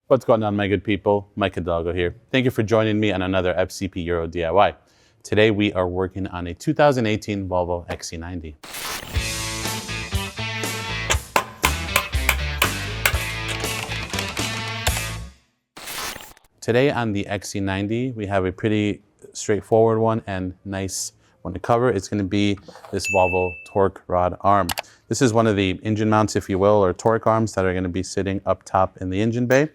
What's going on, my good people? Mike Hidalgo here. Thank you for joining me on another FCP Euro DIY. Today we are working on a 2018 Volvo XC90. Today on the XC90, we have a pretty straightforward one and nice one to cover. It's going to be this Volvo torque rod arm. This is one of the engine mounts, if you will, or torque arms that are going to be sitting up top in the engine bay.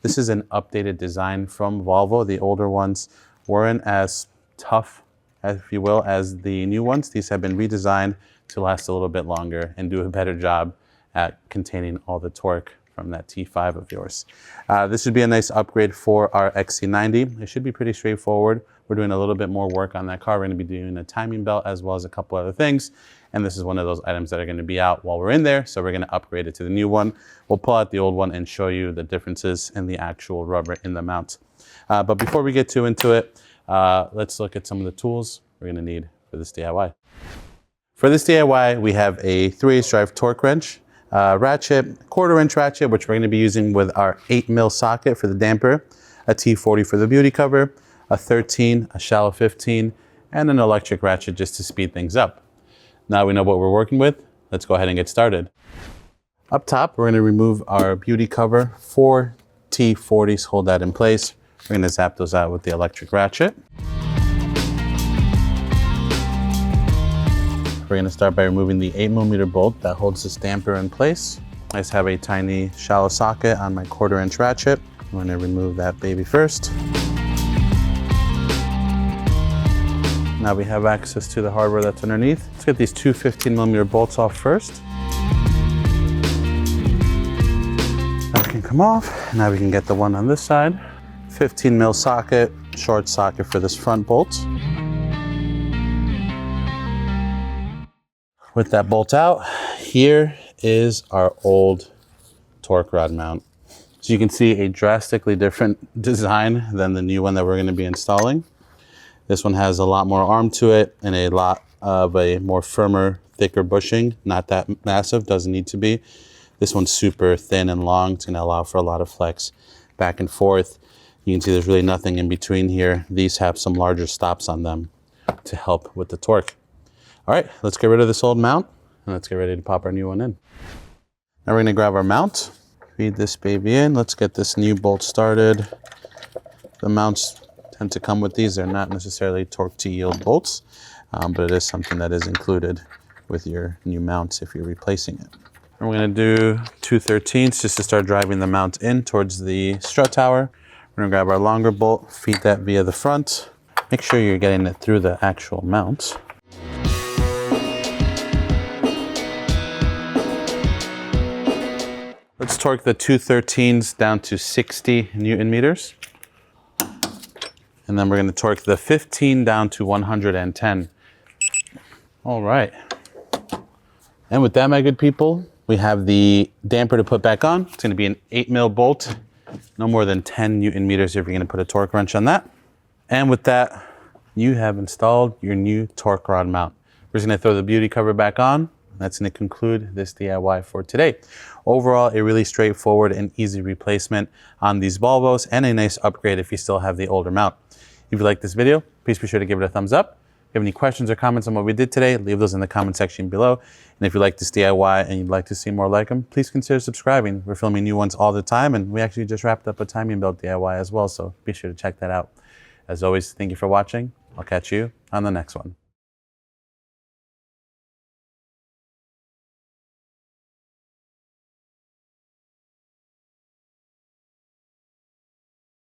This is an updated design from Volvo. The older ones weren't as tough, if you will, as the new ones. These have been redesigned to last a little bit longer and do a better job at containing all the torque from that T5 of yours. This should be a nice upgrade for our XC90. It should be pretty straightforward. We're doing a little bit more work on that car. We're going to be doing a timing belt as well as a couple other things. And this is one of those items that are going to be out while we're in there. So we're going to upgrade it to the new one. We'll pull out the old one and show you the differences in the actual rubber in the mount. But before we get too into it, let's look at some of the tools we're going to need for this DIY. For this DIY, we have a 3/8 drive torque wrench, ratchet, 1/4 inch ratchet, which we're going to be using with our 8mm socket for the damper, a T40 for the beauty cover, a 13, a shallow 15, and an electric ratchet just to speed things up. Now we know what we're working with. Let's go ahead and get started. Up top, we're going to remove our beauty cover. 4 T40s hold that in place. We're going to zap those out with the electric ratchet. We're going to start by removing the 8mm bolt that holds this damper in place. I just have a tiny shallow socket on my 1/4 inch ratchet. I'm going to remove that baby first. Now we have access to the hardware that's underneath. Let's get these two 15mm bolts off first. That can come off. Now we can get the one on this side. 15mm socket, short socket for this front bolt. With that bolt out, here is our old torque rod mount. So you can see a drastically different design than the new one that we're going to be installing. This one has a lot more arm to it and a lot of a more firmer, thicker bushing. Not that massive, doesn't need to be. This one's super thin and long. It's going to allow for a lot of flex back and forth. You can see there's really nothing in between here. These have some larger stops on them to help with the torque. All right, let's get rid of this old mount and let's get ready to pop our new one in. Now we're going to grab our mount, feed this baby in. Let's get this new bolt started. The mounts tend to come with these. They're not necessarily torque to yield bolts, but it is something that is included with your new mounts if you're replacing it. And we're going to do 2/13 just to start driving the mount in towards the strut tower. We're going to grab our longer bolt, feed that via the front. Make sure you're getting it through the actual mount. Let's torque the 2/13s down to 60 Newton meters. And then we're going to torque the 15 down to 110. All right. And with that, my good people, we have the damper to put back on. It's going to be an 8mm bolt, no more than 10 Newton meters if you're going to put a torque wrench on that. And with that, you have installed your new torque rod mount. We're just going to throw the beauty cover back on. That's going to conclude this DIY for today. Overall, a really straightforward and easy replacement on these Volvos and a nice upgrade if you still have the older mount. If you like this video, please be sure to give it a thumbs up. If you have any questions or comments on what we did today, leave those in the comment section below. And if you like this DIY and you'd like to see more like them, please consider subscribing. We're filming new ones all the time, and we actually just wrapped up a timing belt DIY as well, so be sure to check that out. As always, thank you for watching. I'll catch you on the next one.